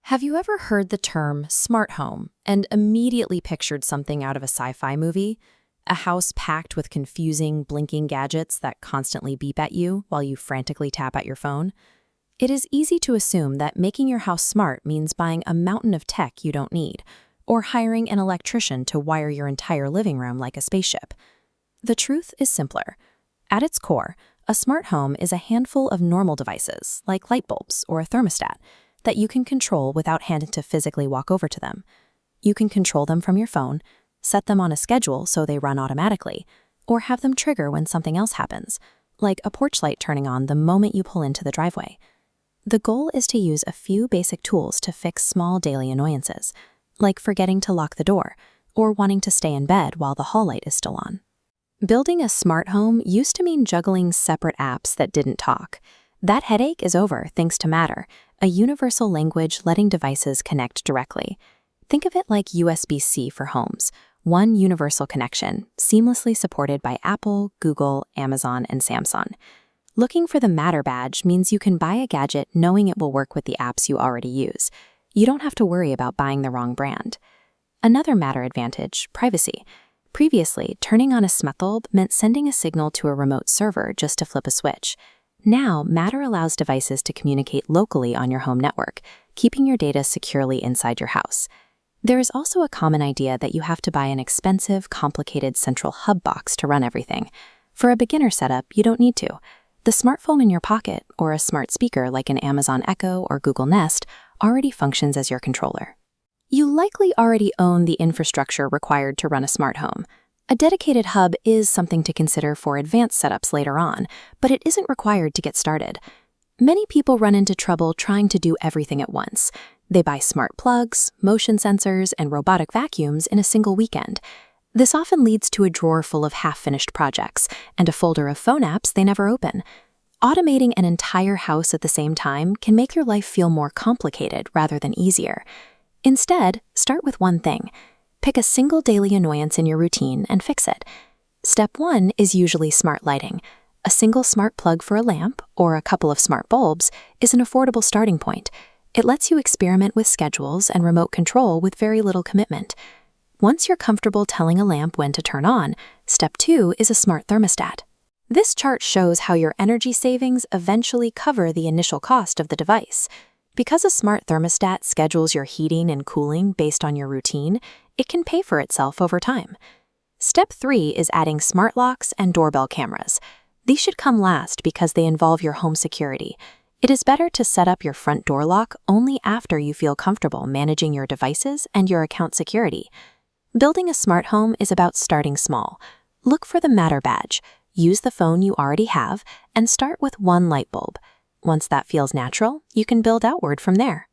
Have you ever heard the term smart home and immediately pictured something out of a sci-fi movie? A house packed with confusing, blinking gadgets that constantly beep at you while you frantically tap at your phone? It is easy to assume that making your house smart means buying a mountain of tech you don't need, or hiring an electrician to wire your entire living room like a spaceship. The truth is simpler. At its core, a smart home is a handful of normal devices, like light bulbs or a thermostat, that you can control without having to physically walk over to them. You can control them from your phone, set them on a schedule so they run automatically, or have them trigger when something else happens, like a porch light turning on the moment you pull into the driveway. The goal is to use a few basic tools to fix small daily annoyances, like forgetting to lock the door or wanting to stay in bed while the hall light is still on. Building a smart home used to mean juggling separate apps that didn't talk. That headache is over thanks to Matter, a universal language letting devices connect directly. Think of it like USB-C for homes, one universal connection, seamlessly supported by Apple, Google, Amazon, and Samsung. Looking for the Matter badge means you can buy a gadget knowing it will work with the apps you already use. You don't have to worry about buying the wrong brand. Another Matter advantage, privacy. Previously, turning on a smart bulb meant sending a signal to a remote server just to flip a switch. Now, Matter allows devices to communicate locally on your home network, keeping your data securely inside your house. There is also a common idea that you have to buy an expensive, complicated central hub box to run everything. For a beginner setup, you don't need to. The smartphone in your pocket, or a smart speaker like an Amazon Echo or Google Nest, already functions as your controller. You likely already own the infrastructure required to run a smart home. A dedicated hub is something to consider for advanced setups later on, but it isn't required to get started. Many people run into trouble trying to do everything at once. They buy smart plugs, motion sensors, and robotic vacuums in a single weekend. This often leads to a drawer full of half-finished projects and a folder of phone apps they never open. Automating an entire house at the same time can make your life feel more complicated rather than easier. Instead, start with one thing. Pick a single daily annoyance in your routine and fix it. Step 1 is usually smart lighting. A single smart plug for a lamp or a couple of smart bulbs is an affordable starting point. It lets you experiment with schedules and remote control with very little commitment. Once you're comfortable telling a lamp when to turn on, step 2 is a smart thermostat. This chart shows how your energy savings eventually cover the initial cost of the device. Because a smart thermostat schedules your heating and cooling based on your routine, it can pay for itself over time. Step 3 is adding smart locks and doorbell cameras. These should come last because they involve your home security. It is better to set up your front door lock only after you feel comfortable managing your devices and your account security. Building a smart home is about starting small. Look for the Matter badge, use the phone you already have, and start with one light bulb. Once that feels natural, you can build outward from there.